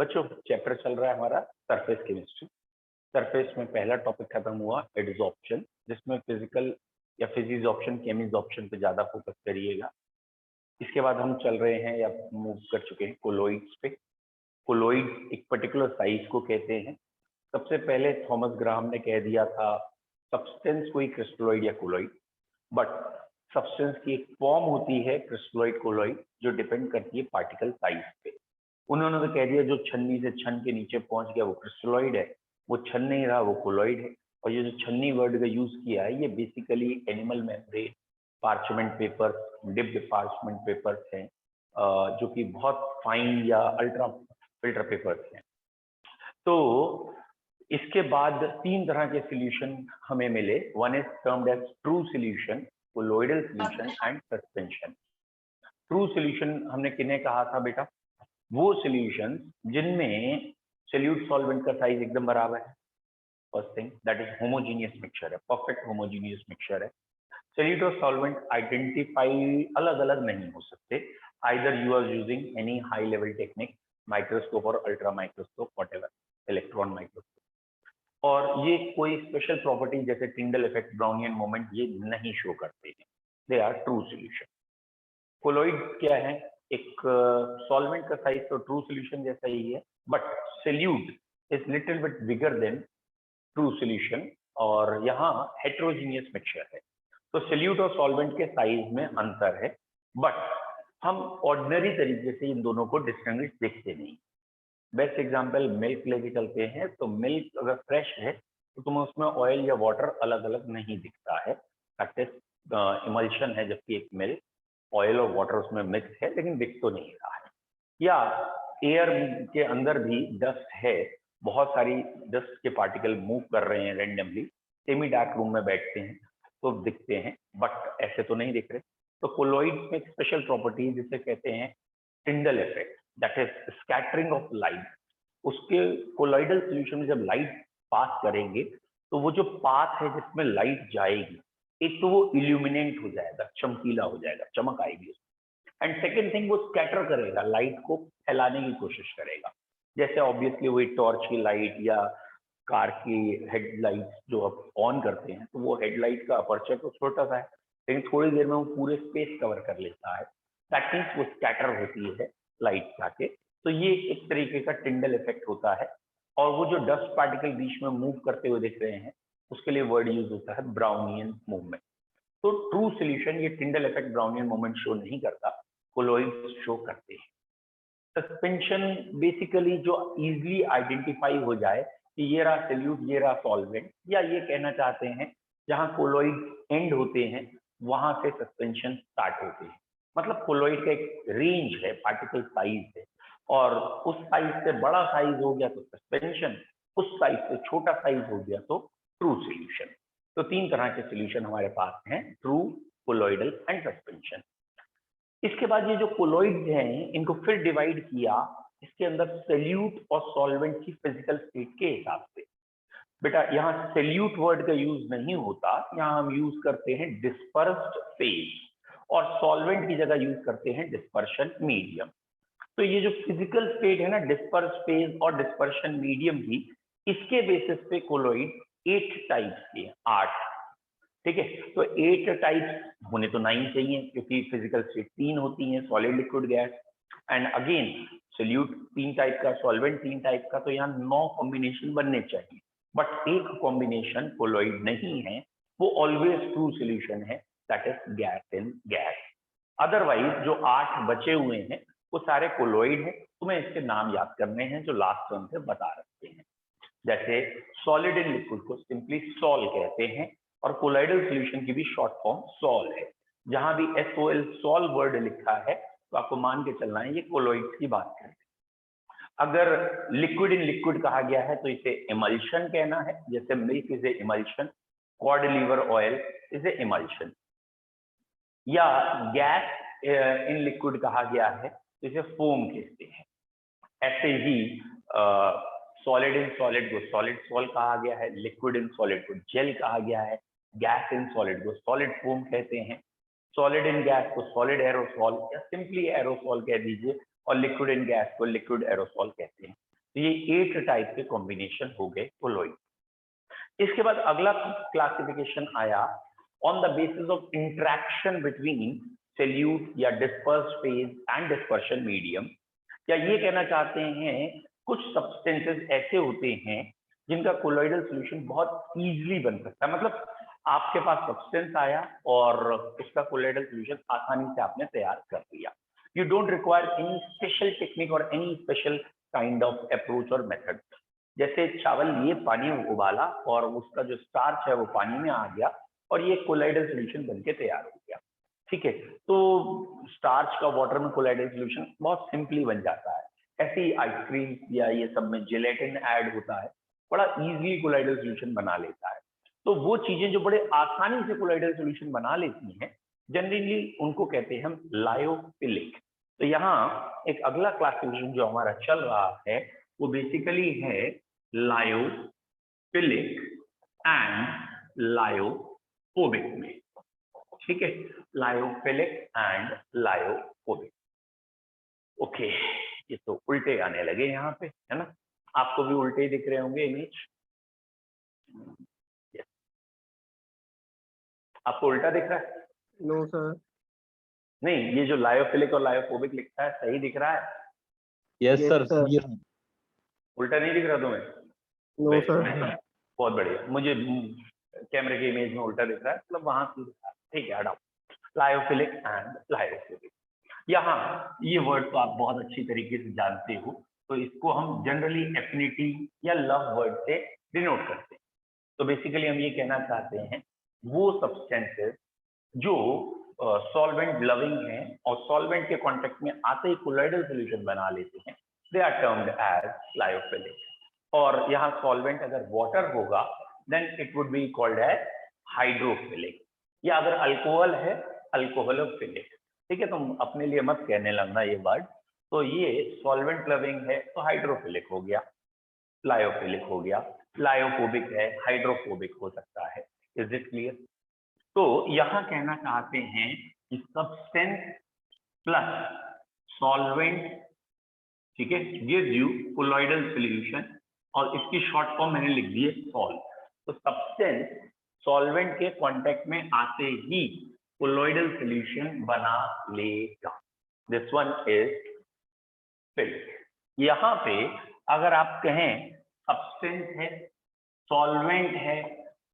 बच्चों चैप्टर चल रहा है हमारा सरफेस केमिस्ट्री। सरफेस में पहला टॉपिक खत्म हुआ एडजॉर्प्शन, जिसमें फिजिकल या फिजिजॉर्प्शन केमिजॉर्प्शन पे ज्यादा फोकस करिएगा। इसके बाद हम चल रहे हैं या मूव कर चुके हैं कोलोइड्स पे। कोलोइड एक पर्टिकुलर साइज को कहते हैं। सबसे पहले थॉमस ग्राहम ने कह दिया था सब्सटेंस कोई क्रिस्टलोइड या कोलोइड, बट सब्सटेंस की एक फॉर्म होती है क्रिस्टलोइड कोलोइड जो डिपेंड करती है पार्टिकल साइज पे। उन्होंने तो कह दिया जो छन्नी से छन के नीचे पहुंच गया वो क्रिस्टलोइड है, वो छन नहीं रहा वो कोलोइड है। और ये जो छन्नी वर्ड का यूज किया है ये basically animal membrane, parchment paper, dipped parchment papers हैं जो कि बहुत फाइन या अल्ट्रा फिल्टर पेपर्स हैं। तो इसके बाद तीन तरह के सॉल्यूशन हमें मिले। One is termed as true solution, colloidal solution and suspension. True solution हमने किन्हें कहा था बेटा? वो सॉल्यूशन जिनमें सोल्यूट सॉल्वेंट का साइज एकदम बराबर है। First thing that is homogeneous mixture है, परफेक्ट होमोजीनियस मिक्सचर है। सोल्यूट और सॉल्वेंट आइडेंटिफाई अलग अलग नहीं हो सकते, either you are using any high level technique, microscope और ultra microscope, whatever, electron microscope. और ये कोई स्पेशल प्रॉपर्टी जैसे टिंडल इफेक्ट, ब्राउनियन मोमेंट ये नहीं शो करते हैं। They are true solution. Colloid क्या है? एक सॉल्वेंट का साइज तो ट्रू सॉल्यूशन जैसा ही है, but solute is little bit bigger than true solution और यहाँ हेट्रोजीनियस मिक्सचर है। तो सोल्यूट और सॉल्वेंट के साइज में अंतर है, बट हम ऑर्डिनरी तरीके से इन दोनों को डिस्टिंग्विश देखते नहीं। बेस्ट एग्जांपल मिल्क लेके चलते हैं, तो मिल्क अगर फ्रेश है तो तुम्हें उसमें ऑयल या वाटर अलग अलग नहीं दिखता है, इमल्शन है, जबकि एक मिल्क ऑयल और वाटर उसमें मिक्स है लेकिन दिख तो नहीं रहा है। या एयर के अंदर भी डस्ट है, बहुत सारी डस्ट के पार्टिकल मूव कर रहे हैं रेंडमली, सेमी डार्क रूम में बैठते हैं तो दिखते हैं, बट ऐसे तो नहीं दिख रहे। तो कोलोइड में एक स्पेशल प्रॉपर्टी जिसे कहते हैं Tyndall effect, that is scattering of light. उसके कोलोइडल सॉल्यूशन में जब लाइट पास करेंगे तो वो जो पाथ है जिसमें लाइट जाएगी, एक तो वो इल्यूमिनेट हो जाएगा, चमकीला हो जाएगा, चमक आएगी। एंड सेकेंड थिंग वो स्कैटर करेगा, लाइट को फैलाने की कोशिश करेगा। जैसे ऑब्वियसली वही टॉर्च की लाइट या कार की हेडलाइट जो आप ऑन करते हैं, तो वो हेडलाइट का अपर्चर तो छोटा सा है लेकिन थोड़ी देर में वो पूरे स्पेस कवर कर लेता है। दैट मीन्स वो स्कैटर होती है लाइट जाके। तो ये एक तरीके का टिंडल इफेक्ट होता है। और वो जो डस्ट पार्टिकल बीच में मूव करते हुए दिख रहे हैं उसके लिए वर्ड यूज होता है ब्राउनियन मूवमेंट। तो ट्रू सॉल्यूशन ये Tyndall effect Brownian movement show नहीं करता, कोलोइड्स शो करते हैं। सस्पेंशन बेसिकली जो इजीली आइडेंटिफाई हो जाए कि ये रहा सोल्यूट, ये रहा सॉल्वेंट, या ये कहना चाहते हैं जहां कोलोइड एंड होते हैं वहां से सस्पेंशन स्टार्ट होते हैं। मतलब कोलोइड का एक रेंज है, पार्टिकल साइज है, और उस साइज से बड़ा साइज हो गया तो सस्पेंशन, उस साइज से छोटा साइज हो गया तो ट्रू सॉल्यूशन। तो तीन तरह के सॉल्यूशन हमारे पास हैं, ट्रू, कोलोइडल एंड सस्पेंशन। इसके बाद ये जो कोलोइड्स हैं इनको फिर डिवाइड किया इसके अंदर सोल्यूट और सॉल्वेंट की फिजिकल स्टेट के हिसाब से। बेटा यहाँ सोल्यूट वर्ड का यूज नहीं होता, यहाँ हम यूज करते हैं डिस्पर्स्ड फेज, और सॉल्वेंट की जगह यूज करते हैं डिस्पर्शन मीडियम। तो ये जो फिजिकल स्टेट है ना, डिस्पर्स फेज और डिस्पर्शन मीडियम की, इसके बेसिस पे कोलोइड 8 टाइप्स के हैं, 8। ठीक है, तो 8 टाइप्स होने तो 9 चाहिए क्योंकि फिजिकल स्टेट 3 होती हैं, solid, liquid, gas. And again solute 3 type का, सॉल्वेंट 3 टाइप का, तो यहाँ 9 कॉम्बिनेशन बनने चाहिए। बट एक कॉम्बिनेशन कोलोइड नहीं है, वो ऑलवेज ट्रू सॉल्यूशन है, that is gas in gas. Otherwise जो 8 बचे हुए हैं वो सारे कोलोइड हैं। तुम्हें इसके नाम याद करने हैं जो लास्ट टर्म से बता रखते हैं। जैसे सॉलिड इन लिक्विड को सिंपली सॉल कहते हैं, और कोलोइडल सॉल्यूशन की भी शॉर्ट फॉर्म सॉल है। जहां भी SOL सॉल वर्ड लिखा है तो आपको मान के चलना है ये कोलोइड की बात करते हैं। अगर लिक्विड इन लिक्विड कहा गया है तो इसे इमल्शन कहना है, जैसे milk is a emulsion, cod liver oil is a emulsion. या गैस इन लिक्विड कहा गया है तो इसे फोम कहते हैं। ऐसे ही सॉलिड इन सॉलिड को सॉलिड सॉल कहा गया है, लिक्विड इन सॉलिड को जेल कहा गया है, गैस इन सॉलिड को सॉलिड फोम कहते हैं, सॉलिड इन गैस को सॉलिड एरोसॉल या सिंपली एरोसॉल कह दीजिए, और लिक्विड इन गैस को लिक्विड एरोसॉल कहते हैं। तो ये 8 टाइप के कॉम्बिनेशन हो गए कोलॉइड। इसके बाद अगला क्लासिफिकेशन आया on the basis of interaction between solute या dispersed phase and dispersion medium. क्या ये कहना चाहते हैं कुछ सब्सटेंसेस ऐसे होते हैं जिनका कोलॉइडल सॉल्यूशन बहुत इजीली बन सकता है, मतलब आपके पास सब्सटेंस आया और उसका कोलॉइडल सॉल्यूशन आसानी से आपने तैयार कर लिया। You don't require any special technique और any special kind of approach और मेथड। जैसे चावल लिए, पानी उबाला और उसका जो स्टार्च है वो पानी में आ गया और ये कोलॉइडल सॉल्यूशन बनके तैयार हो गया। ठीक है, तो स्टार्च का वाटर में कोलॉइडल सॉल्यूशन बहुत सिंपली बन जाता है। ऐसे ही आइसक्रीम या ये सब में जेलेटिन ऐड होता है, बड़ा इजीली कोलॉइडल सॉल्यूशन बना लेता है। तो वो चीजें जो बड़े आसानी से कोलॉइडल सॉल्यूशन बना लेती हैं, जनरली उनको कहते हैं हम लायोफिलिक। तो यहाँ एक अगला क्लासिफिकेशन जो हमारा चल रहा है वो बेसिकली है लायोफिलिक एंड लायोफोबिक में। ठीक है, लायोफिलिक एंड लायोफोबिक। ओके, ये तो उल्टे आने लगे यहाँ पे, है ना? आपको भी उल्टे ही दिख रहे होंगे इमेज। आपको उल्टा दिख रहा है? No sir. नहीं, ये जो लायोफिलिक और लायोफोबिक लिखा है सही दिख रहा है? Yes sir. उल्टा नहीं दिख रहा तुम्हें? No sir. बहुत बढ़िया, मुझे कैमरे की इमेज में उल्टा दिख रहा है, मतलब वहां से ठीक है, हटाओ। लायोफिलिक एंड लायोफोबिक, यहाँ ये वर्ड तो आप बहुत अच्छी तरीके से जानते हो, तो इसको हम जनरली एफिनिटी या लव वर्ड से डिनोट करते हैं। तो बेसिकली हम ये कहना चाहते हैं वो सब्सटेंसेस जो सॉल्वेंट लविंग हैं और सॉल्वेंट के कांटेक्ट में आते ही कोलॉइडल सॉल्यूशन बना लेते हैं, they are termed as lyophilic. और यहाँ सॉल्वेंट अगर वाटर होगा then it would be called as hydrophilic, या अगर अल्कोहल है अल्कोहलोफिलिक। ठीक है, तुम अपने लिए मत कहने लगना ये वर्ड। तो ये सॉल्वेंट लविंग है तो हाइड्रोफिलिक हो गया, लायोफिलिक हो गया, लायोफोबिक है, हाइड्रोफोबिक हो सकता है। Is it clear? तो यहां कहना चाहते हैं कि सब्सटेंस प्लस सॉल्वेंट, ठीक है, गिव्स यू कोलॉइडल सॉल्यूशन, और इसकी शॉर्ट फॉर्म मैंने लिख दी है सॉल। तो सब्सटेंस सॉल्वेंट के कांटेक्ट में आते ही कोलॉइडल सॉल्यूशन बना लेगा। This one is philic. यहाँ पे अगर आप कहें सब्सटेंस है, सॉल्वेंट है,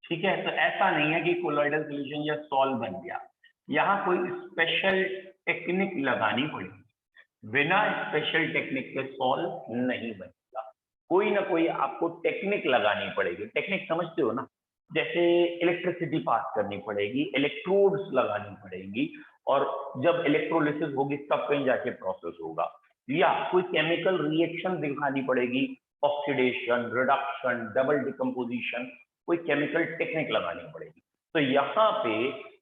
ठीक है, तो ऐसा नहीं है कि कोलॉइडल सॉल्यूशन या सॉल बन गया। यहाँ कोई स्पेशल टेक्निक लगानी पड़ेगी, बिना स्पेशल टेक्निक के सॉल नहीं बनेगा। कोई ना कोई आपको टेक्निक लगानी पड़ेगी। टेक्निक समझते हो ना? जैसे इलेक्ट्रिसिटी पास करनी पड़ेगी, इलेक्ट्रोड्स लगानी पड़ेगी, और जब इलेक्ट्रोलिसिस होगी तब कहीं जाके प्रोसेस होगा, या कोई केमिकल रिएक्शन दिखानी पड़ेगी, ऑक्सीडेशन, रिडक्शन, डबल डिकम्पोजिशन, कोई केमिकल टेक्निक लगानी पड़ेगी। तो यहाँ पे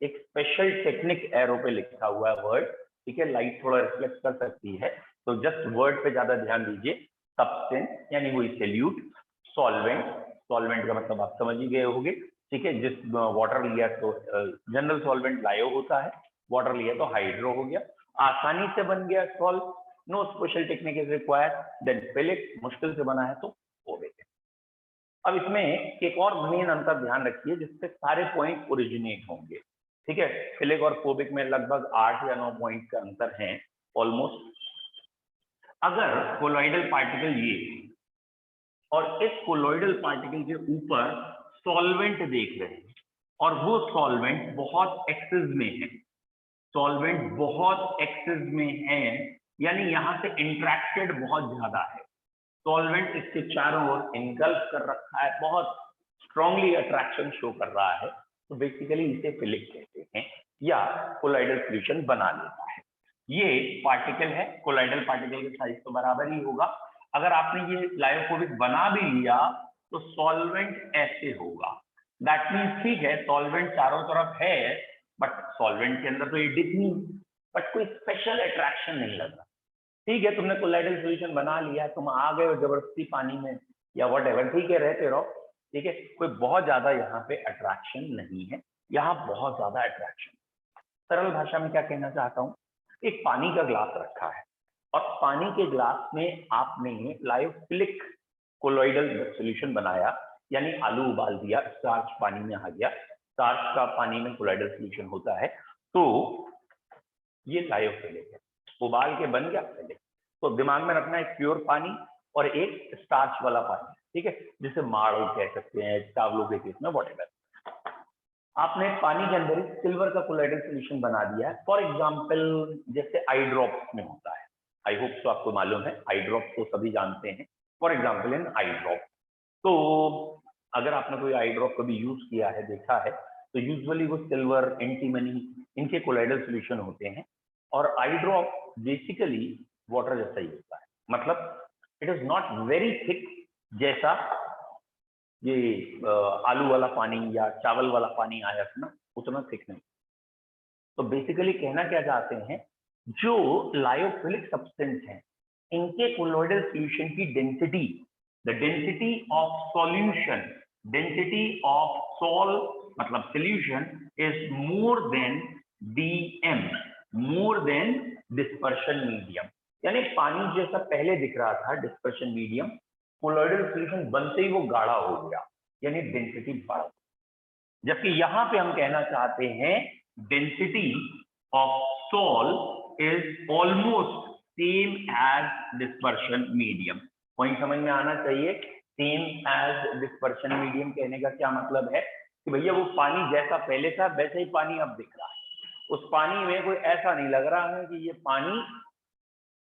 एक स्पेशल टेक्निक एरो पे लिखा हुआ है वर्ड, ठीक है, लाइट थोड़ा रिफ्लेक्ट कर सकती है, तो जस्ट वर्ड पे ज्यादा ध्यान दीजिए। सब्सटेंस यानी वही सॉल्यूट, सॉल्वेंट, सॉल्वेंट का मतलब आप समझ ही गए होंगे, ठीक है, जिस वाटर लिया तो जनरल सॉल्वेंट लायो होता है, वाटर लिया तो हाइड्रो हो गया, आसानी से बन गया sol, no special technique is required, then philic, मुश्किल से बना है तो फोबिक। अब इसमें एक और मेन अंतर ध्यान रखिए जिससे सारे पॉइंट ओरिजिनेट होंगे, ठीक है। फिलिक और फोबिक में लगभग 8 या 9 पॉइंट का अंतर है ऑलमोस्ट। अगर कोलॉइडल पार्टिकल ये और इस कोलॉइडल पार्टिकल के ऊपर सॉल्वेंट देख रहे हैं और वो सॉल्वेंट बहुत एक्सेस में है, सॉल्वेंट बहुत एक्सेस में है, यानी यहां से इंट्रैक्टेड बहुत ज्यादा है, सॉल्वेंट इसके चारों ओर इनगल्फ कर रखा है, बहुत स्ट्रांगली अट्रैक्शन शो कर रहा है, तो बेसिकली इसे फिलिक कहते हैं या कोलॉइडल सॉल्यूशन बना लेता है। ये पार्टिकल है, कोलॉइडल पार्टिकल के साइज तो बराबर ही होगा। अगर आपने ये लायोफोबिक बना भी लिया तो सॉल्वेंट ऐसे होगा, दैट मीन्स ठीक है सॉल्वेंट चारों तरफ है, बट सॉल्वेंट के अंदर तो ये डिप नहीं, बट कोई स्पेशल अट्रैक्शन नहीं लग रहा। ठीक है, तुमने कोलॉइडल सॉल्यूशन बना लिया, तुम आ गए हो जबरदस्ती पानी में या व्हाटएवर, ठीक है, रहते रहो, ठीक है, कोई बहुत ज्यादा यहाँ पे अट्रैक्शन नहीं है, यहाँ बहुत ज्यादा अट्रैक्शन। सरल भाषा में क्या कहना चाहता हूँ, एक पानी का ग्लास रखा है और पानी के ग्लास में आपने लायोफिलिक कोलोइडल सॉल्यूशन बनाया, यानी आलू उबाल दिया, स्टार्च पानी में आ गया, स्टार्च का पानी में कोलोइडल सॉल्यूशन होता है, तो ये लायोफिलिक है, उबाल के बन गया पहले। तो दिमाग में रखना है प्योर पानी और एक स्टार्च वाला पानी, ठीक है, जिसे माड़ो कह सकते हैं चावलों के केस में, व्हाटएवर। आपने पानी के अंदर सिल्वर का कोलोइडल सॉल्यूशन बना दिया है, फॉर एग्जांपल जैसे आई ड्रॉप्स में होता है, आई होप तो आपको मालूम है, आई ड्रॉप तो सभी जानते हैं, for example in I drop. तो अगर आपने कोई आई ड्रॉप कभी यूज किया है, देखा है, तो यूजुअली वो सिल्वर, एंटीमनी, इनके कोलोइडल सॉल्यूशन होते हैं, और आई ड्रॉप बेसिकली वाटर जैसा ही होता है, मतलब it is not very thick, जैसा ये आलू वाला पानी या चावल वाला पानी आया था ना, उतना थिक नहीं। तो बेसिकली कहना क्या चाहते हैं, जो लायोफिलिक सब्सटेंस हैं, इनके कोलोइडल सॉल्यूशन की density, the density of solution, density of sol मतलब solution is more than dm, more than dispersion medium. यानी पानी जैसा पहले दिख रहा था डिस्पर्शन मीडियम, कोलोइडल सॉल्यूशन बनते ही वो गाढ़ा हो गया, यानी डेंसिटी बढ़। जबकि यहां पे हम कहना चाहते हैं density of sol is almost same as dispersion medium. Point समझ में आना चाहिए, सेम एज डिस्पर्शन मीडियम कहने का क्या मतलब है कि भैया वो पानी जैसा पहले था वैसे ही पानी अब दिख रहा है, उस पानी में कोई ऐसा नहीं लग रहा है कि ये पानी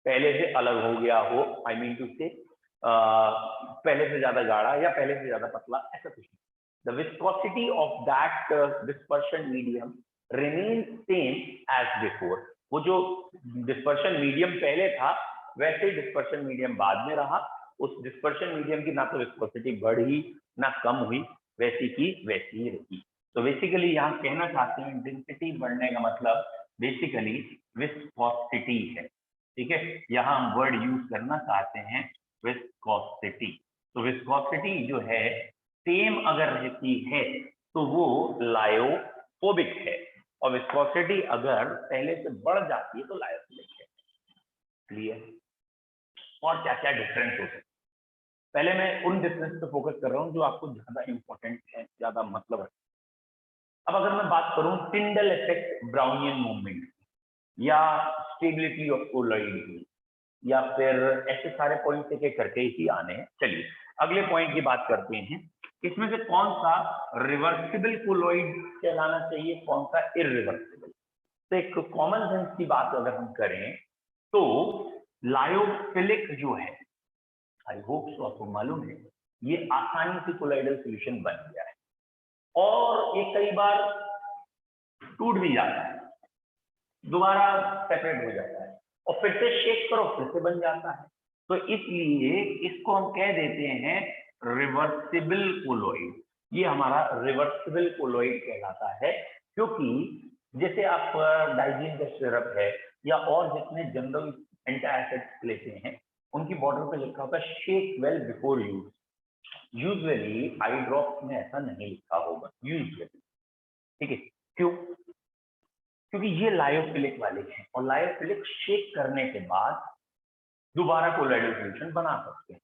पहले से अलग हो गया हो, आई मीन टू से पहले से ज्यादा गाढ़ा या पहले से ज्यादा पतला, ऐसा कुछ नहीं। The viscosity of that dispersion medium remains same as before. वो जो डिस्पर्शन मीडियम पहले था वैसे ही डिस्पर्शन मीडियम बाद में रहा, उस डिस्पर्शन मीडियम की ना तो विस्कोसिटी बढ़ी ना कम हुई, वैसी की वैसी ही रही। तो बेसिकली यहाँ कहना चाहते हैं डेंसिटी बढ़ने का मतलब बेसिकली विस्कोसिटी है, ठीक है, यहाँ हम वर्ड यूज करना चाहते हैं विस्कोसिटी। तो विस्कोसिटी जो है सेम अगर रहती है तो वो लायोफोबिक है, और विस्कोसिटी अगर पहले से बढ़ जाती है तो लायोफिलिक है। क्लियर? और क्या क्या डिफरेंस हो सकते हैं, पहले मैं उन डिफरेंस पे फोकस कर रहा हूँ जो आपको ज्यादा इंपॉर्टेंट है, ज्यादा मतलब है। अब अगर मैं बात करूं टिंडल इफेक्ट, ब्राउनियन मूवमेंट, या स्टेबिलिटी ऑफ कोलोइड की, या फिर ऐसे सारे पॉइंट एक एक करके ही आने हैं। चलिए अगले पॉइंट की बात करते हैं, इसमें से कौन सा रिवर्सिबल कोलोइड कहलाना चाहिए, कौन सा इरिवर्सिबल। तो एक कॉमन सेंस की बात अगर हम करें तो लायोफिलिक जो है, आई होप सो आपको मालूम है, ये आसानी से कोलोइडल सॉल्यूशन बन गया है, और ये कई बार टूट भी जाता है, दोबारा सेपरेट हो जाता है, और फिर से शेक करो फिर से बन जाता है। तो इसलिए इसको हम कह देते हैं रिवर्सिबल कोलोइड। ये हमारा रिवर्सिबल कोलोइड कहलाता है, क्योंकि जैसे आप डाइजीन का सिरप है या और जितने जनरल एंटासिड्स लेते हैं, उनकी बॉटल पे लिखा होगा shake well before use. Usually eye drops में ऐसा नहीं लिखा होगा यूजुअली, ठीक है, क्यों? क्योंकि ये लायोफिलिक वाले हैं, और लायोफिलिक शेक करने के बाद दोबारा कोलोइडल सॉल्यूशन बना सकते हैं।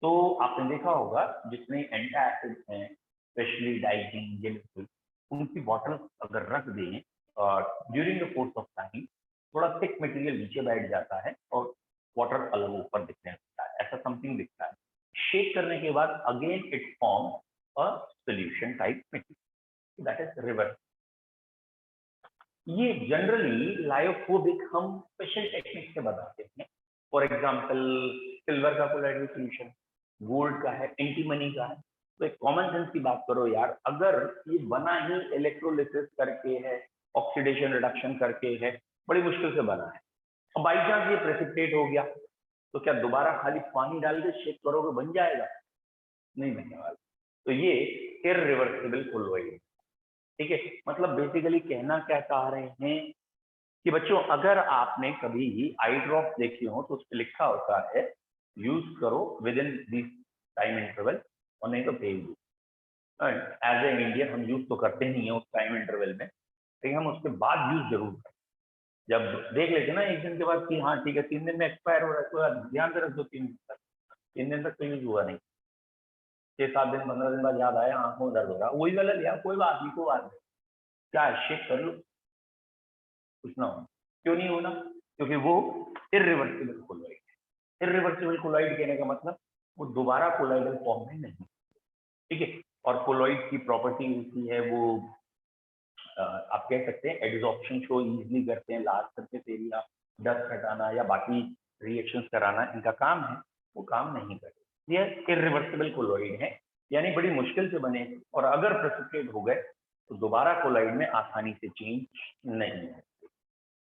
तो आपने देखा होगा जितने एंटासिड्स हैं, स्पेशली डाइजीन, जेलिसिल, उनकी बॉटल अगर रख दें during the course of time, थोड़ा थिक मटेरियल नीचे बैठ जाता है और वाटर अलग ऊपर दिखने लगता है, ऐसा समथिंग दिखता है। शेक करने के बाद again it form a solution type material, that is reverse. ये जनरली लायोफोबिक हम स्पेशल टेक्निक से बताते हैं, फॉर एग्जांपल सिल्वर का कोलोइडल सॉल्यूशन, गोल्ड का है, एंटीमनी का है। तो एक कॉमन सेंस की बात करो यार, अगर ये बना ही इलेक्ट्रोलिसिस करके है, ऑक्सीडेशन रिडक्शन करके है, बड़ी मुश्किल से बना है, और बाई चांस ये प्रेसिपिटेट हो गया, तो क्या दोबारा खाली पानी डाल के शेक करोगे बन जाएगा? नहीं बनने वाला। तो ये इररिवर्सिबल कोलोइड, ठीक है। मतलब बेसिकली कहना क्या चाह रहे हैं कि बच्चों अगर आपने कभी आई ड्रॉप देखी हो तो उस पर लिखा होता है यूज करो with in this time interval, और नहीं तो फेल दो। एज ए इंडियन हम यूज तो करते नहीं है उस टाइम इंटरवल में, लेकिन हम उसके बाद यूज जरूर करते हैं। जब देख लेते ना एक दिन के बाद कि हाँ ठीक है 3 दिन में एक्सपायर हो रहा है, तो ध्यान से रख दो 3 दिन तक, 3 दिन तक तो यूज हुआ नहीं, 6-7 दिन 15 दिन बाद याद आया आंखों में दर्द हो रहा, वही वाला लिया, कोई बात नहीं, कोई बात नहीं, क्या है शेक कर लो, कुछ ना हो। क्यों नहीं होना? क्योंकि वो इरिवर्सिबल कोलॉइड है। इरिवर्सिबल कोलॉइड कहने का मतलब वो दोबारा कोलॉइडल फॉर्म में नहीं, ठीक है। और कोलॉइड की प्रॉपर्टी होती है वो आप कह सकते हैं एड्सॉर्प्शन शो इजीली करते हैं, लार्ज सरफेस एरिया, डस्ट हटाना या बाकी रिएक्शंस कराना इनका काम है, वो काम नहीं करते। ये इरिवर्सिबल कोलॉइड है, यानी बड़ी मुश्किल से बने, और अगर प्रेसिपिटेट हो गए तो दोबारा कोलॉइड में आसानी से चेंज नहीं है।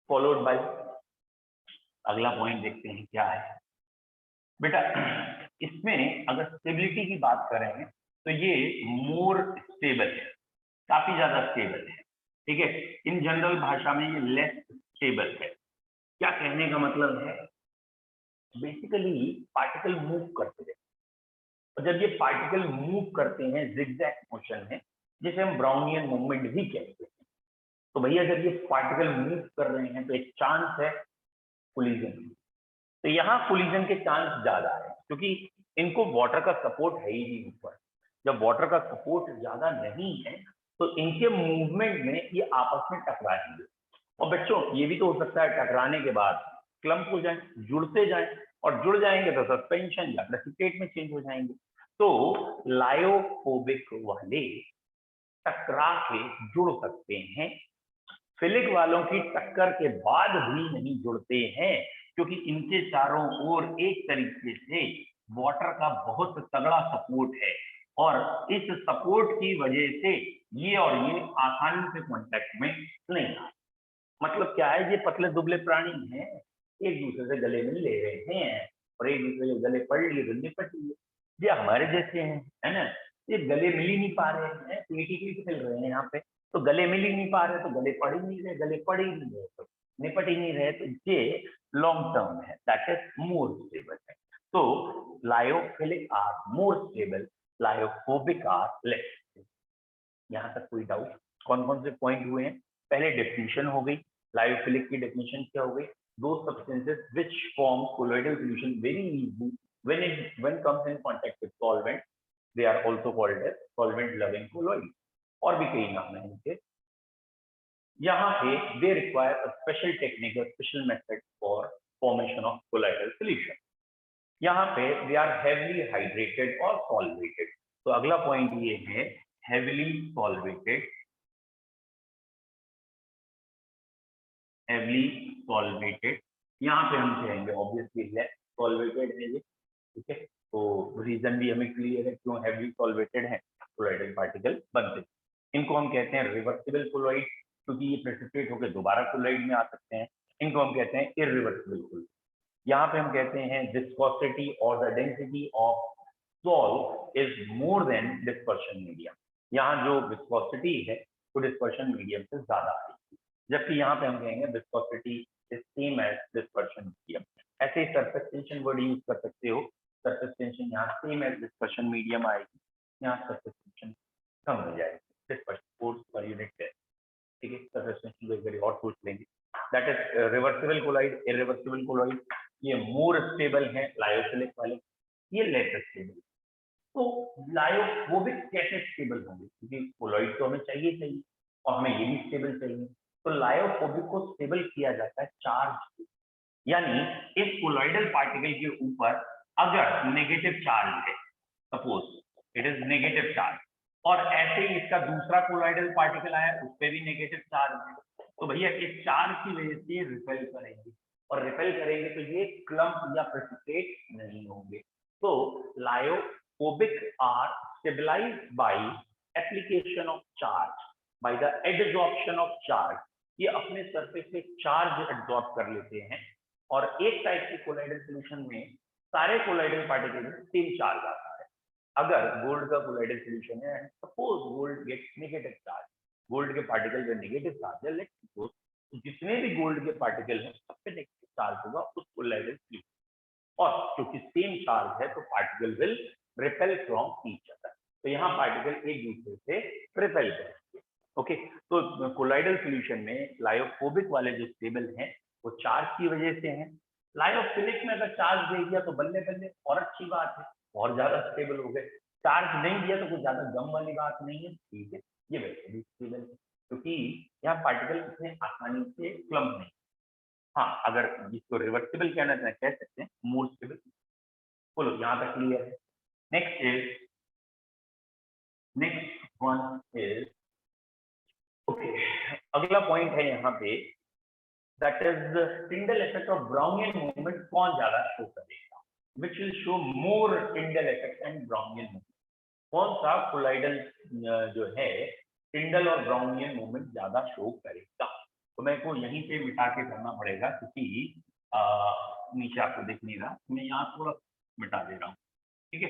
फॉलोड बाय अगला पॉइंट देखते हैं क्या है बेटा। इसमें अगर स्टेबिलिटी की बात करें तो ये मोर स्टेबल है, काफी ज्यादा स्टेबल है, ठीक है। इन जनरल भाषा में ये लेस स्टेबल है। क्या कहने का मतलब है? बेसिकली पार्टिकल मूव करते हैं, और जब ये पार्टिकल मूव करते हैं जिगजैग मोशन में, जिसे हम ब्राउनियन मूवमेंट भी कहते हैं, तो भैया जब ये पार्टिकल मूव कर रहे हैं तो एक चांस है कोलिजन। तो यहाँ कोलिजन के चांस ज्यादा है, क्योंकि इनको वाटर का सपोर्ट है ही नहीं ऊपर। जब वाटर का सपोर्ट ज्यादा नहीं है तो इनके मूवमेंट में ये आपस में टकराएंगे, और बच्चों ये भी तो हो सकता है टकराने के बाद क्लम्प हो जाए, जुड़ते जाए, और जुड़ जाएंगे तो सस्पेंशन या प्रेसिपिटेट में चेंज हो जाएंगे। तो लायोफोबिक वाले टकरा के जुड़ सकते हैं, फिलिक वालों की टक्कर के बाद भी नहीं जुड़ते हैं, क्योंकि इनके चारों ओर एक तरीके से वाटर का बहुत तगड़ा सपोर्ट है, और इस सपोर्ट की वजह से ये और ये आसानी से कांटेक्ट में नहीं आते। मतलब क्या है, ये पतले दुबले प्राणी हैं, एक दूसरे से गले मिल ले रहे हैं, और एक दूसरे के गले पड़ लिए तो निपट लिए। ये हमारे जैसे हैं, है ना, ये गले मिल ही नहीं पा रहे हैं, पीटी पीट खेल रहे हैं यहाँ पे, तो गले मिल ही नहीं पा रहे, तो गले पड़ ही नहीं रहे, गले पड़ ही नहीं रहे तो निपट ही नहीं रहे, तो ये लॉन्ग टर्म है, दैट इज मोर स्टेबल है। तो lyophilic are more stable, lyophobic are less stable. यहाँ तक कोई डाउट? कौन कौन से पॉइंट हुए हैं? पहले डेफिनेशन हो गई, लायोफिलिक की डेफिनेशन क्या हो गई? दो substances which form colloidal solution very easily when comes in contact with solvent, they are also called as solvent loving colloid, और भी कई नाम है इनके। यहाँ पे they require a special technique, a special method for formation of colloidal solution। यहाँ पे they are heavily hydrated or solvated। तो अगला पॉइंट ये है heavily solvated, heavily solvated। यहाँ पे हम कहेंगे ऑब्वियसली लेस सॉल्वेटेड है ये, ठीक है। तो रीजन भी हमें क्लियर है क्यों हेवी सॉल्वेटेड है, कोलॉइडल पार्टिकल बनते। इनको हम कहते हैं रिवर्सिबल कोलॉइड, क्योंकि ये प्रेसिपिटेट होकर दोबारा कोलॉइड में आ सकते हैं। इनको हम कहते हैं इरिवर्सिबल कोलॉइड। यहाँ पे हम कहते हैं विस्कोसिटी और the density of salt is more than dispersion medium. यहाँ जो विस्कोसिटी है वो डिस्पर्शन मीडियम से ज्यादा आएगी, जबकि यहाँ पे हम कहेंगे viscosity is same as dispersion medium. ऐसे ही सरफेस टेंशन वर्ड यूज कर सकते हो, सरफेस टेंशन यहाँ सेम एज डिस्पर्शन मीडियम आएगी, यहाँ सरफेस टेंशन कम हो जाएगी, डिस्पर्शन फोर्स पर यूनिट है, ठीक है। सरफेस टेंशन और सोच लेंगे। That is reversible colloid, irreversible colloid. ये मोर स्टेबल है लायोफिलिक वाले, ये लेस स्टेबल। तो लायोफोबिक कैसे स्टेबल होंगे? क्योंकि कोलॉइड तो हमें चाहिए और हमें ये भी स्टेबल चाहिए। तो लायोफोबिक को स्टेबल किया जाता है चार्ज, यानी एक कोलॉइडल पार्टिकल के ऊपर अगर नेगेटिव चार्ज है, suppose it is negative charge, और ऐसे ही इसका दूसरा कोलॉइडल पार्टिकल आया उस पर भी नेगेटिव चार्ज है, तो भैया इस चार्ज की वजह से रिपेल करेंगे, और रिपेल करेंगे तो ये क्लम्प या प्रेसिपिटेट नहीं होंगे। तो lyophobic are stabilized by application of charge, by the adsorption of charge. ये अपने सरफेस से चार्ज एब्जॉर्ब कर लेते हैं, और एक टाइप के कोलॉइडल सॉल्यूशन में सारे कोलॉइडल पार्टिकल में सेम चार्ज आता है। अगर गोल्ड का कोलॉइडल सॉल्यूशन है, suppose gold gets negative charge, gold के पार्टिकल में नेगेटिव चार्ज है, लेट्स सपोज, तो जितने भी गोल्ड के पार्टिकल हैं सब पे नेगेटिव चार्ज होगा उस कोलॉइडल सॉल्यूशन, और क्योंकि सेम चार्ज है तो particle will repel from each other. तो यहाँ पार्टिकल एक दूसरे से रिपेल करेंगे। ओके, तो कोलाइडल सॉल्यूशन में लायोफोबिक वाले जो स्टेबल हैं वो चार्ज की वजह से हैं। लायोफिलिक में अगर चार्ज दे दिया तो बल्ले बल्ले और अच्छी बात है, और ज्यादा स्टेबल हो गए। चार्ज नहीं दिया तो कुछ ज्यादा गम वाली बात नहीं है, ठीक है, ये वैसे भी स्टेबल है क्योंकि यहाँ पार्टिकल इतने आसानी से क्लम्प नहीं। हाँ, अगर इसको रिवर्सिबल कहना चाहे कह सकते हैं, मोर स्टेबल। बोलो, यहाँ तक क्लियर है। नेक्स्ट वन इज ओके, अगला पॉइंट है यहाँ पे, that is Tyndall effect of Brownian movement कौन ज्यादा शो करेगा, which will show more Tyndall effect and Brownian movement. कौन सा कोलाइडल जो है टिंडल और ब्राउनियन मूवमेंट ज्यादा शो करेगा। तो मेरे को यहीं पे मिटा के करना पड़ेगा क्योंकि नीचे आपको दिख नहीं रहा, मैं यहाँ थोड़ा मिटा दे रहा हूँ, ठीक है।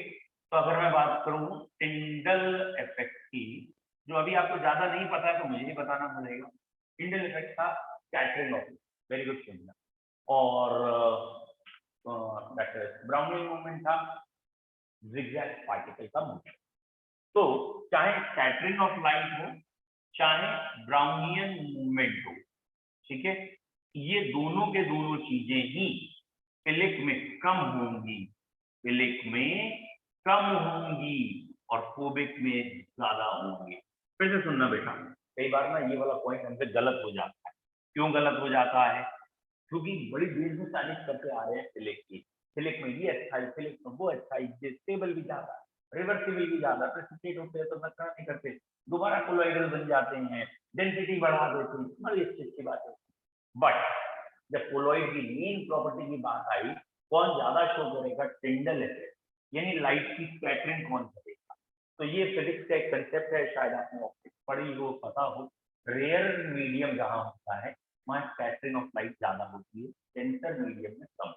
तो अगर मैं बात करूँ टिंडल इफेक्ट की, जो अभी आपको ज्यादा नहीं पता है तो मुझे ही बताना पड़ेगा। टिंडल इफेक्ट था स्कैटरिंग ऑफ, वेरी गुड सुनना, और ब्राउनियन मूवमेंट था जिगजैग पार्टिकल का मूवमेंट। तो चाहे स्कैटरिंग ऑफ लाइट हो चाहे ब्राउनियन मूवमेंट हो, ठीक है, ये दोनों के दोनों चीजें ही फिलिक में कम होंगी, फिलिक में कम होंगी और फोबिक में ज्यादा होंगी। फिर से सुनना बेटा, कई बार ना ये वाला पॉइंट हमसे गलत हो जाता है। क्यों गलत हो जाता है? क्योंकि बड़ी देर से तारीफ करते आ रहे हैं फिलिक की, फिलिक में ये अच्छा है, फिलिक में वो अच्छा है, स्टेबल भी ज्यादा, रिवर्सिबल भी ज्यादा, प्रेसिपिटेट होते हैं तो नकरा नहीं करते, दोबारा कोलॉइडल बन जाते हैं, डेंसिटी बढ़ा देते हैं, बड़ी अच्छी बात है। बट जब कोलॉइड की मेन प्रॉपर्टी की बात आई, कौन ज्यादा शो करेगा? टिंडल इफेक्ट, यानी लाइट की स्कैटरिंग कौन करेगा। तो ये फिजिक्स का एक कंसेप्ट है, शायद आपने ऑप्टिक्स पढ़ी हो, पता हो। रेयर मीडियम जहां होता है वहां स्कैटरिंग ऑफ लाइट ज्यादा होती है, डेंसर मीडियम में कम।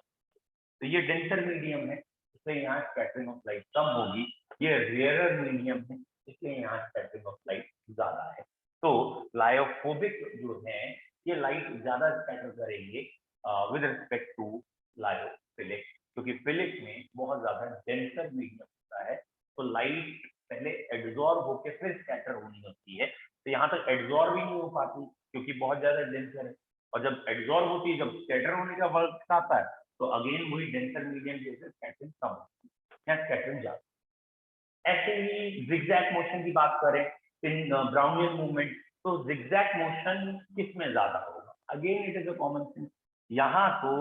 तो ये डेंसर मीडियम है इसलिए यहाँ स्कैटरिंग ऑफ लाइट कम होगी, ये रेयरर मीडियम है इसलिए यहाँ स्कैटरिंग ऑफ लाइट ज्यादा है। तो लायोफोबिक जो है ये लाइट ज्यादा स्कैटर करेंगे विद रिस्पेक्ट टू लायोफिलिक, क्योंकि फिलिक में बहुत ज्यादा डेंसर मीडियम होता है, तो लाइट पहले एब्जॉर्ब होकर फिर स्कैटर होनी होती है, तो यहाँ तक एब्जॉर्ब ही नहीं हो पाती क्योंकि बहुत ज्यादा डेंसर है। और जब एब्जॉर्ब होती है, जब स्कैटर होने का वक्त आता है, तो अगेन वही डेंसर मीडियम जैसे स्कैटरिंग कम होती है या स्कैटरिंग ज्यादा। ऐसे ही जिगजैग मोशन की बात करें इन ब्राउनियन मूवमेंट, तो जिगजैग मोशन किस में ज्यादा होगा? Again it is a common sense, यहाँ तो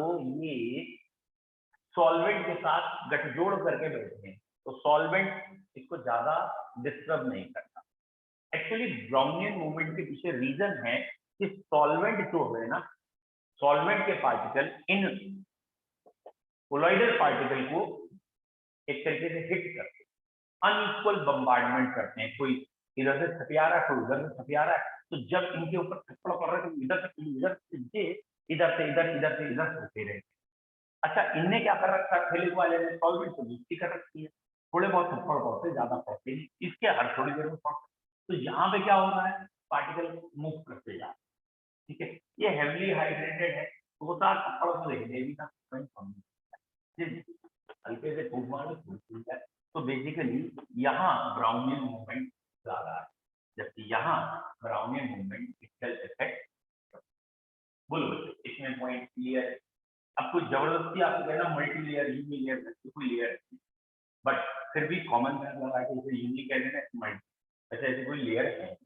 ये सॉल्वेंट के साथ गठजोड़ करके बैठे हैं, तो सॉल्वेंट इसको ज्यादा डिस्टर्ब नहीं करता। एक्चुअली ब्राउनियन मूवमेंट के पीछे रीजन है कि सॉल्वेंट जो है ना, सॉल्वेंट के पार्टिकल इन कोलॉइडल पार्टिकल को एक तरीके से हिट करते हैं, अनइक्वल बम्बार्डमेंट करते हैं, कोई इधर से थपिया रहा है कोई उधर से थपिया रहा है, तो जब इनके ऊपर थप्पड़ पड़ रहा है तो इधर से इधर से इधर से इधर, इधर से इधर होते रहे। अच्छा, इनने क्या कर रखा है फिलिक वाले ने? सॉल्वेंट को दोस्ती कर रखी है, थोड़े बहुत थप्पड़ पड़ते, ज्यादा पड़ते नहीं, इसके हर थोड़ी देर में पड़ते। तो यहाँ पे क्या हो रहा है, पार्टिकल मूव करते जा रहे हैं, ठीक है, ये हेवीली हाइड्रेटेड है, तो वो थप्पड़ को देखने भी था हल्के से फूक मार है। तो बेसिकली यहाँ ब्राउनियन मूवमेंट ज्यादा है, जबकि यहाँ ब्राउनियन मूवमेंट पिक्सल इफेक्ट। बोलो इसमें पॉइंट क्लियर है? अब कुछ जबरदस्ती आपको कहना मल्टी लेयर यूनी लेयर कोई लेयर, बट फिर भी कॉमन मैन लगा के इसे यूनी कह देना मल्टी, ऐसे ऐसे कोई लेयर है।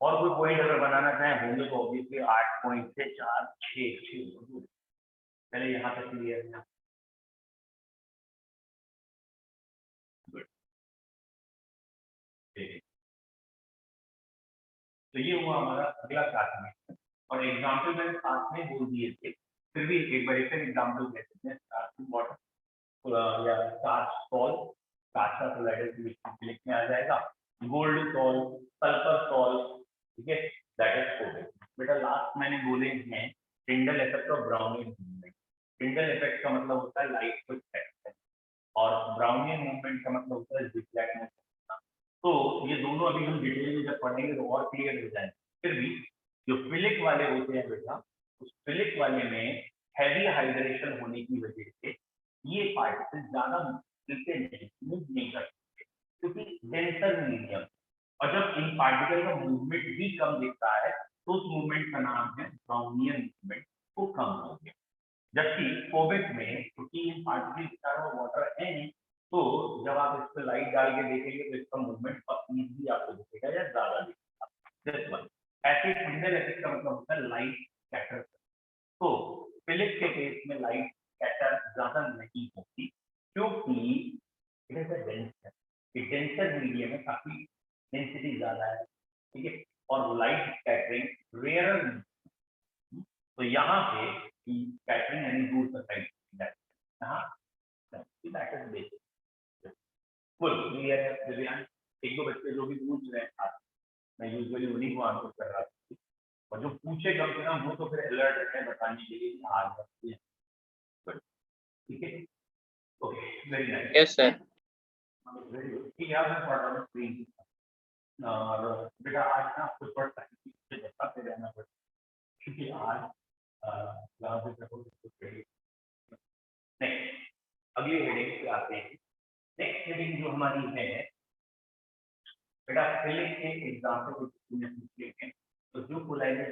और कोई पॉइंट अगर बनाना चाहे होंगे तो ऑब्वियसली 8 पॉइंट से 4 6 पहले यहाँ तक क्लियर है। तो ये हुआ हमारा अगला क्लास, और एग्जाम्पल मैंने साथ में बोल दिए थे, फिर भी एक बार एक एग्जाम्पल दे सकते हैं। स्टार्टिंग वाटर या स्टार्च सॉल्ट, स्टार्च का कोलाइडल लिखने आ जाएगा, गोल्ड सॉल्ट, सल्फर सॉल्ट, ठीक है, दैट इज कोवेलेंट। बेटा लास्ट मैंने बोले हैं टिंडल इफेक्ट और ब्राउनियन मूवमेंट। टिंडल इफेक्ट का मतलब होता है लाइट को इफेक्ट, और ब्राउनियन मूवमेंट का मतलब होता है जिगजैग मूवमेंट। तो ये दोनों अभी हम डिटेल में जब पढ़ेंगे तो और क्लियर हो जाएंगे। फिर भी जो फिलिक वाले होते हैं बेटा, उस फिलिक वाले में हैवी हाइड्रेशन होने की वजह से ये पार्टिकल ज्यादा मिलते नहीं, मूव नहीं करते, क्योंकि डेंसर मीडियम, और जब इन पार्टिकल का मूवमेंट भी कम दिखता है तो उस मूवमेंट का नाम है ब्राउनियन मूवमेंट, वो कम हो गया। जबकि फोबिक में क्योंकि इन पार्टिकल के चारों वाटर है नहीं, तो जब आप इस पर लाइट डाल के देखेंगे तो इसका मूवमेंट और ईजी आपको दिखेगा या ज्यादा दिखेगा। This one acid single acid का मतलब होता है लाइट स्कैटर। तो फिलिप के केस में लाइट स्कैटर ज्यादा नहीं होती क्योंकि it is a denser, denser medium में काफी डेंसिटी ज्यादा है, ठीक है, और लाइट स्कैटरिंग रेयर। तो यहाँ पे स्कैटरिंग यानी दूर तक लाइट एक दो बच्चे जो भी पूछ रहे हैं, मैं यूजुअली उन्हीं को आंसर कर रहा था, और जो पूछे कम से कम वो तो फिर अलर्ट है बताने के लिए कि आज ठीक है। Okay, very nice. Yes sir. Very good. ठीक है, मैं पढ़ रहा हूँ स्क्रीन और बेटा आज ना आपको थोड़ा टाइम बताते रहना पड़ेगा क्योंकि आज नेक्स्ट अगली हेडिंग पे आते हैं। नेक्स्ट हेडिंग जो हमारी है बेटा फिलिप के एग्जांपल हैं। तो जो कोलाइडल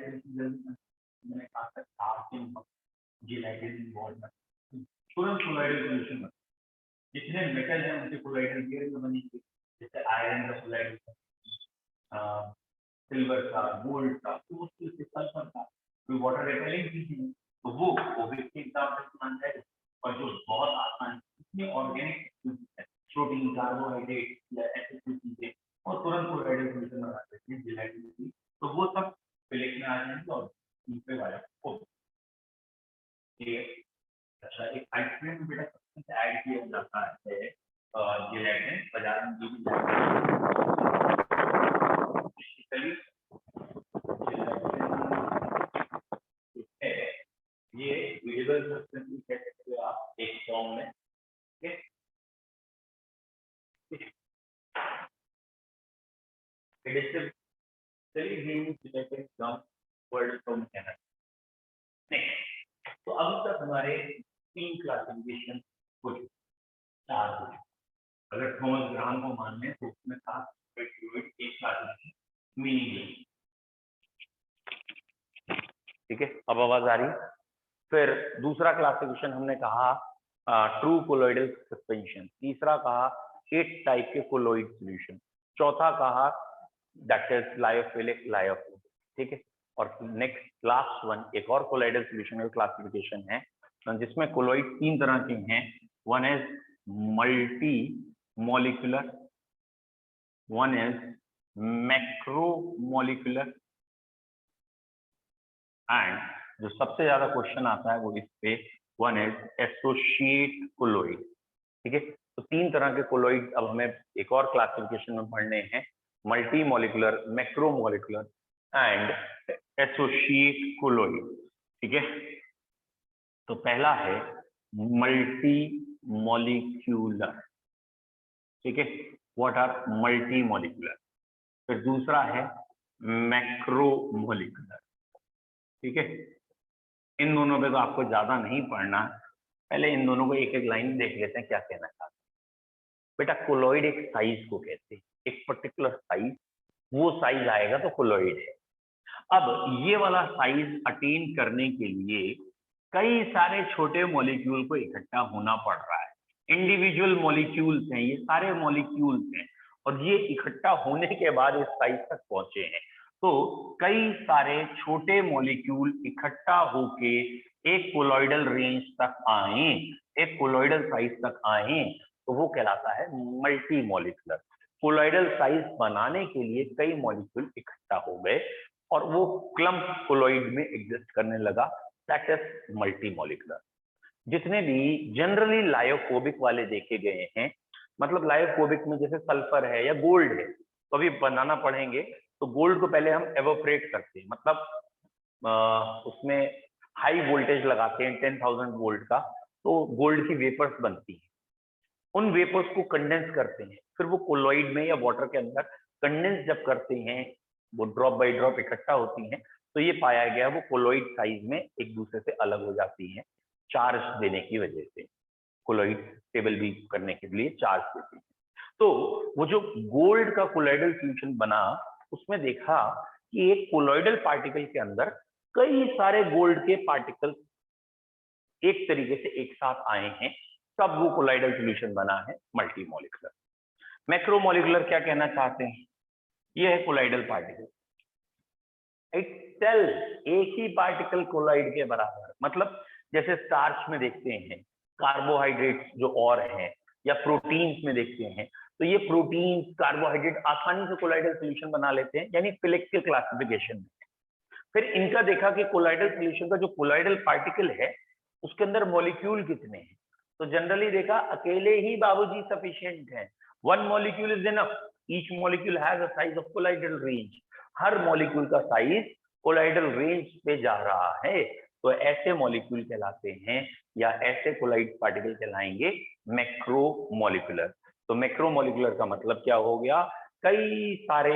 मैंने कहा था जिलाइडेड बॉन्ड तुरंत कोलाइडल सॉल्यूशन में जितने मेटल हैं उनके कोलाइडल गियर में बनेंगे, जैसे आयरन का कोलाइडल, सिल्वर था, गोल्ड था, तो उसके सल्फर था, कोई वाटर रिपेलिंग चीज है तो वो ओबिक के एग्जांपल मानता है। और जो बहुत आसान इसमें ऑर्गेनिक प्रोटीन, कार्बोहाइड्रेट या ऐसी चीजें और तुरंत कोलाइडल सॉल्यूशन बना सकते हैं जिलाइडेड, तो वो सब फिलिप में आ जाएंगे और दूसरे वाला ओबिक। अच्छा, एक आइसक्रीम में बेटा सबसे ऐड किया जाता है जिलेटिन, बाजार में जो भी ये वेरिएबल सब्सटेंस कह सकते हो आप एक फॉर्म में, ठीक है। तो अब तक हमारे 3 क्लासिफिकेशन हो चुके, 4 हो चुके। अगर थॉमस ग्राहम को मान लें तो उसमें 7 एक क्लासिफिकेशन मीनिंग, ठीक है। अब आवाज आ रही। फिर दूसरा क्लासिफिकेशन हमने कहा ट्रू कोलोइडल सस्पेंशन, तीसरा कहा 8 टाइप के कोलोइड सॉल्यूशन, चौथा कहा दैट इज लायोफिलिक लायोफिलिक, ठीक है। और नेक्स्ट लास्ट वन एक और कोलोइडल सॉल्यूशन का क्लासिफिकेशन है जिसमें कोलोइड 3 तरह के हैं। One is multi molecular, one is macromolecular, and जो सबसे ज्यादा क्वेश्चन आता है वो इस पे वन इज एसोसिएट कोलोइड, ठीक है। तो 3 तरह के कोलोइड अब हमें एक और क्लासिफिकेशन में पढ़ने हैं, multi molecular, macromolecular and associate colloid, ठीक है। तो पहला है मल्टी मॉलिक्यूलर, ठीक है, व्हाट आर मल्टी मॉलिक्यूलर। फिर दूसरा है मैक्रोमोलिकुलर, ठीक है। इन दोनों पे तो आपको ज्यादा नहीं पढ़ना, पहले इन दोनों को एक एक लाइन देख लेते हैं क्या कहना चाहते हैं। बेटा कोलोइड एक साइज को कहते हैं, एक पर्टिकुलर साइज, वो साइज आएगा तो कोलोइड है। अब ये वाला साइज अटेन करने के लिए कई सारे छोटे मॉलिक्यूल को इकट्ठा होना पड़ रहा है, इंडिविजुअल मॉलिक्यूल्स हैं, ये सारे मॉलिक्यूल्स हैं और ये इकट्ठा होने के बाद इस साइज तक पहुंचे हैं। तो कई सारे छोटे मॉलिक्यूल इकट्ठा होके एक कोलोइडल रेंज तक आए, एक कोलोइडल साइज तक आए, तो वो कहलाता है मल्टी मॉलिक्यूलर। कोलोइडल साइज बनाने के लिए कई मॉलिक्यूल इकट्ठा हो गए और वो क्लम्प कोलोइड में एग्जिस्ट करने लगा, दैट इज मल्टी मॉलिक्यूलर। जितने भी जनरली लायोफोबिक वाले देखे गए हैं, मतलब लायोफोबिक में जैसे सल्फर है या गोल्ड है, तो अभी बनाना पढ़ेंगे। तो गोल्ड को पहले हम एवोपरेट करते हैं, मतलब उसमें हाई वोल्टेज लगाते हैं 10,000 वोल्ट का, तो गोल्ड की वेपर्स बनती हैं। उन वेपर्स को कंडेंस करते हैं, फिर वो कोलोइड में या वाटर के अंदर कंडेंस जब करते हैं, वो ड्रॉप बाय ड्रॉप इकट्ठा होती हैं, तो ये पाया गया वो कोलोइड साइज में एक दूसरे से अलग हो जाती हैं चार्ज देने की वजह से, कोलोइड स्टेबल भी करने के लिए चार्ज देती है। तो वो जो गोल्ड का कोलॉइडल सॉल्यूशन बना, उसमें देखा कि एक कोलॉइडल पार्टिकल के अंदर कई सारे गोल्ड के पार्टिकल एक तरीके से एक साथ आए हैं, तब वो कोलॉइडल सॉल्यूशन बना है मल्टीमोलिकुलर। मैक्रोमोलिकुलर क्या कहना चाहते हैं? ये है कोलॉइडल पार्टिकल, एक सेल, एक ही पार्टिकल कोलॉइड के बराबर। मतलब जैसे स्टार्च में देखते हैं, कार्बोहाइड्रेट्स जो और हैं, या प्रोटीन्स में देखते हैं, तो ये प्रोटीन्स कार्बोहाइड्रेट आसानी से कोलॉइडल सॉल्यूशन बना लेते हैं, यानी फिलिक्सिल क्लासिफिकेशन में। फिर इनका देखा कि कोलॉइडल सॉल्यूशन का जो कोलॉइडल पार्टिकल है उसके अंदर मॉलिक्यूल कितने हैं, तो जनरली देखा अकेले ही बाबूजी सफिशिएंट है, one molecule is enough, each molecule has a size of colloidal range, her molecule का साइज कोलॉइडल रेंज पे जा रहा है, तो ऐसे मॉलिक्यूल कहलाते हैं, या ऐसे कोलॉइड पार्टिकल कहलाएंगे मैक्रोमोलिकुलर। तो मैक्रोमोलिकुलर का मतलब क्या हो गया? कई सारे,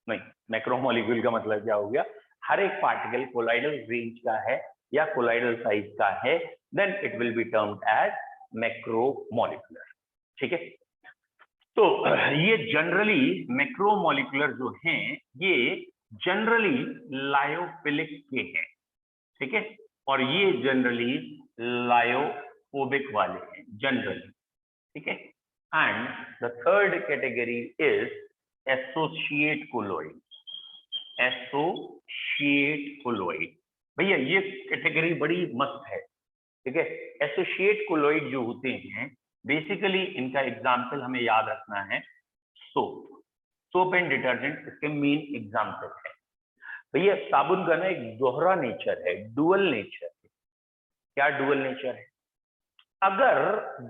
नहीं, मैक्रोमोलिक्यूल का मतलब क्या हो गया? हर एक पार्टिकल कोलॉइडल रेंज का है या कोलॉइडल साइज का है, then it will be termed as macromolecular. ठीक है, तो ये जनरली मैक्रोमोलिकुलर जो हैं, ये जनरली लायोफिलिक के हैं, ठीक है, और ये जनरली लायोफोबिक वाले हैं जनरली, ठीक है। And the third category is associate colloid. Associate colloid, भैया ये कैटेगरी बड़ी मस्त है, ठीक है। एसोसिएट कोलॉइड जो होते हैं, बेसिकली इनका एग्जाम्पल हमें याद रखना है, सोप। सोप एंड डिटर्जेंट इसके मेन एग्जाम्पल है। भैया साबुन का ना एक दोहरा नेचर है, डुअल नेचर है। क्या डुअल नेचर है? अगर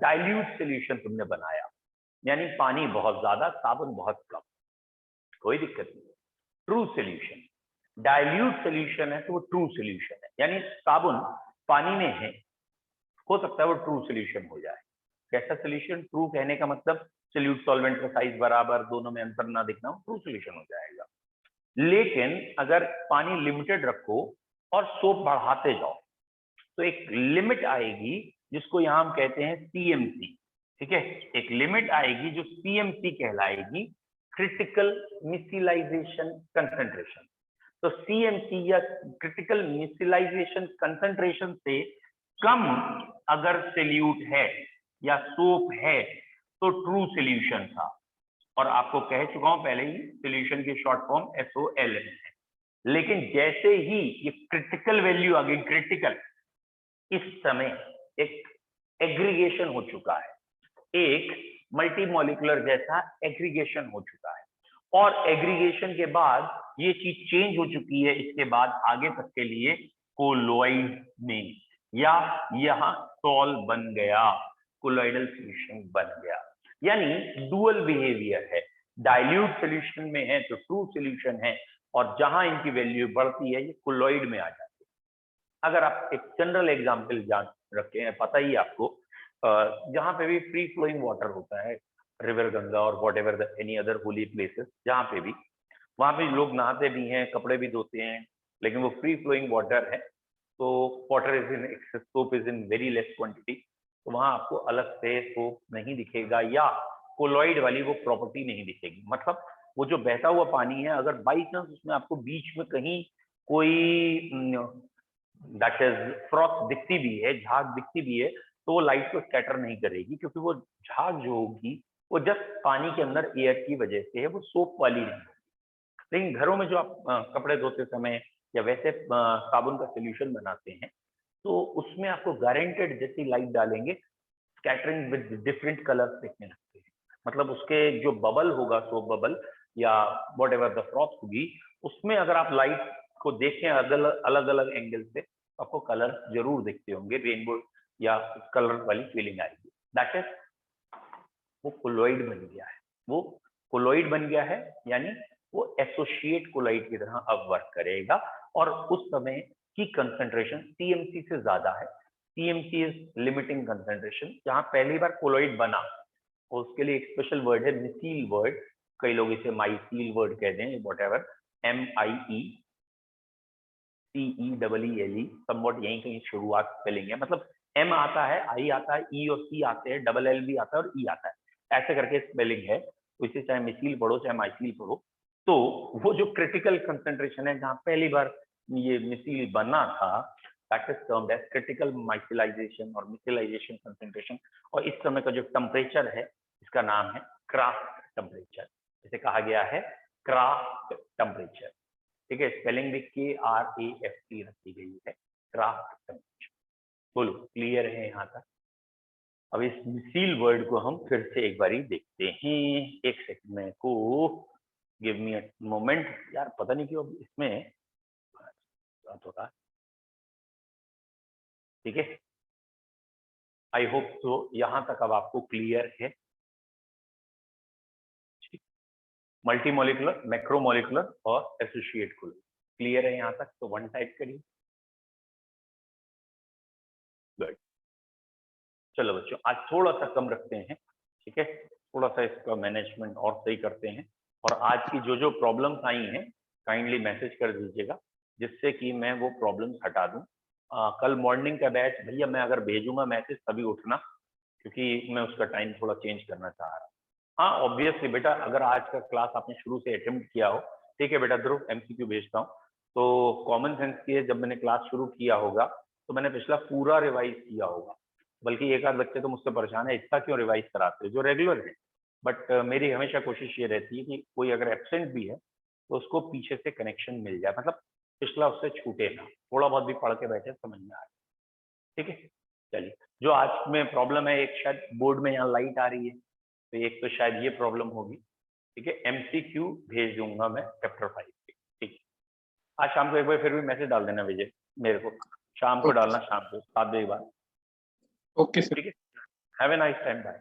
डाइल्यूट सॉल्यूशन तुमने बनाया, यानी पानी बहुत ज्यादा साबुन बहुत कम, कोई दिक्कत नहीं, ट्रू सॉल्यूशन। डाइल्यूट सॉल्यूशन है तो वो ट्रू सॉल्यूशन है, यानी साबुन पानी में है, हो सकता है वो ट्रू सॉल्यूशन हो जाए। कैसा सॉल्यूशन? ट्रू कहने का मतलब सॉल्यूट सॉल्वेंट का साइज बराबर, दोनों में अंतर ना दिखना हो, ट्रू सॉल्यूशन हो जाएगा। लेकिन अगर पानी लिमिटेड रखो और सोप बढ़ाते जाओ, तो एक लिमिट आएगी जिसको यहां हम कहते हैं सीएमसी, ठीक है। एक लिमिट आएगी जो सीएमसी कहलाएगी, क्रिटिकल मिसिलाइजेशन कंसंट्रेशन। तो सीएमसी या क्रिटिकल मिसिलाइजेशन कंसंट्रेशन से कम अगर सॉल्यूट है या सोप है तो ट्रू सॉल्यूशन था। और आपको कह चुका हूं पहले ही, सॉल्यूशन की शॉर्ट फॉर्म SOL है। लेकिन जैसे ही ये क्रिटिकल वैल्यू आ गई, क्रिटिकल, इस समय एक एग्रीगेशन हो चुका है, एक मल्टीमोलिकुलर जैसा एग्रीगेशन हो चुका है, और एग्रीगेशन के बाद ये चीज चेंज हो चुकी है, इसके बाद आगे तक के लिए कोलॉइड में, या यहां सॉल बन गया, कोलॉइडल सॉल्यूशन बन गया, यानी डुअल बिहेवियर है। डाइल्यूट सॉल्यूशन में है तो ट्रू सॉल्यूशन है, और जहां इनकी वैल्यू बढ़ती है ये कोलॉइड में आ जाती है। अगर आप एक जनरल एग्जांपल जान रखे हैं, पता ही आपको, जहां पे भी फ्री फ्लोइंग वाटर होता है, रिवर गंगा और what ever any other Holi places, जहां पे भी, वहां पे लोग नहाते भी हैं, कपड़े भी धोते हैं, लेकिन वो फ्री फ्लोइंग वाटर है, तो water is in excess, soap is in very less quantity, तो वहां आपको अलग से सोप नहीं दिखेगा, या कोलॉइड वाली वो प्रॉपर्टी नहीं दिखेगी। मतलब वो जो बहता हुआ पानी है, अगर बाई चांस उसमें आपको बीच में कहीं कोई दैट इज फ्रॉथ दिखती भी है, झाग दिखती भी है, तो वो लाइट को स्कैटर नहीं करेगी, क्योंकि वो झाग जो होगी वो जस्ट पानी के अंदर एयर की वजह से है, वो सोप वाली नहीं होगी। लेकिन घरों में जो आप कपड़े धोते समय या वैसे साबुन का सोल्यूशन बनाते हैं, तो उसमें आपको गारंटेड जैसी लाइट डालेंगे, स्कैटरिंग विद डिफरेंट कलर्स दिखने लगते हैं। मतलब उसके जो बबल होगा, सोप बबल या वॉट एवर द फ्रॉथ होगी, उसमें अगर आप लाइट को देखें अलग अलग एंगल से, तो आपको कलर जरूर दिखते होंगे, रेनबो या कलर वाली फीलिंग आएगी। दैट इज, वो कोलॉइड बन गया है, वो कोलॉइड बन गया है, यानी वो एसोसिएट कोलॉइड की तरह अब वर्क करेगा, और उस समय की कंसंट्रेशन सीएमसी से ज्यादा है। CMC is limiting concentration. जहां पहली बार कोलॉइड बना, उसके लिए एक स्पेशल वर्ड है, मिसील वर्ड, कई लोग इसे माइसील वर्ड कहते हैं, वॉट एवर, MIECEELE, समवॉट यहीं कहीं शुरुआत स्पेलिंग है, मतलब M आता है, I आता है, E और C आते हैं, डबल L भी आता है और E आता है, ऐसे करके स्पेलिंग है, तो इसे चाहे मिसील पढ़ो चाहे माइसील पढ़ो। तो वो जो क्रिटिकल कंसंट्रेशन है जहां पहली बार ये मिसील बना था, that is termed as critical micellization और मिसिलाइजेशन कंसंट्रेशन। और इस समय का जो टेम्परेचर है इसका नाम है क्राफ्ट टेम्परेचर। इसे कहा गया है क्राफ्ट टेम्परेचर। ठीक है, स्पेलिंग भी KRAFT रखी गई है, क्राफ्ट टेम्परेचर। बोलो क्लियर है यहाँ तक? अब इस मिसील वर्ड को हम फिर से एक बारी देखते हैं। एक सेकंड में को गिव मी अ मोमेंट। यार पता नहीं क्यों अब इसमें थोड़ा, ठीक है, आई होप तो यहां तक अब आपको क्लियर है। मल्टीमोलिकुलर, मैक्रोमोलिकुलर और एसोसिएट क्लियर है यहाँ तक? तो 1 टाइप करिए। गुड। चलो बच्चों आज थोड़ा सा कम रखते हैं, ठीक है, थोड़ा सा इसका मैनेजमेंट और सही करते हैं। और आज की जो जो प्रॉब्लम्स आई हैं काइंडली मैसेज कर दीजिएगा, जिससे कि मैं वो प्रॉब्लम्स हटा दूं। कल मॉर्निंग का बैच भैया मैं अगर भेजूंगा मैसेज तभी उठना, क्योंकि मैं उसका टाइम थोड़ा चेंज करना चाह रहा हूँ। हाँ ऑब्वियसली बेटा, अगर आज का क्लास आपने शुरू से अटेम्प्ट किया हो, ठीक है बेटा, ध्रुव MCQ भेजता हूँ। तो कॉमन सेंस की जब मैंने क्लास शुरू किया होगा तो मैंने पिछला पूरा रिवाइज किया होगा। बल्कि एक आध बच्चे तो मुझसे परेशान है, इतना क्यों रिवाइज कराते हैं, जो रेगुलर है। बट मेरी हमेशा कोशिश ये रहती है कि कोई अगर एब्सेंट भी है तो उसको पीछे से कनेक्शन मिल जाए, मतलब पिछला उससे छूटे ना, थोड़ा बहुत भी पढ़ के बैठे समझ में आए। ठीक है, चलिए। जो आज में प्रॉब्लम है, एक शायद बोर्ड में यहाँ लाइट आ रही है, तो एक तो शायद ये प्रॉब्लम होगी। ठीक है, MCQ भेज दूंगा मैं चैप्टर 5 की। ठीक, आज शाम को एक बार फिर भी मैसेज डाल देना विजय मेरे को, शाम को डालना, शाम को 7 बजे बाद। Okay sir. ठीक है, have a nice time, bye.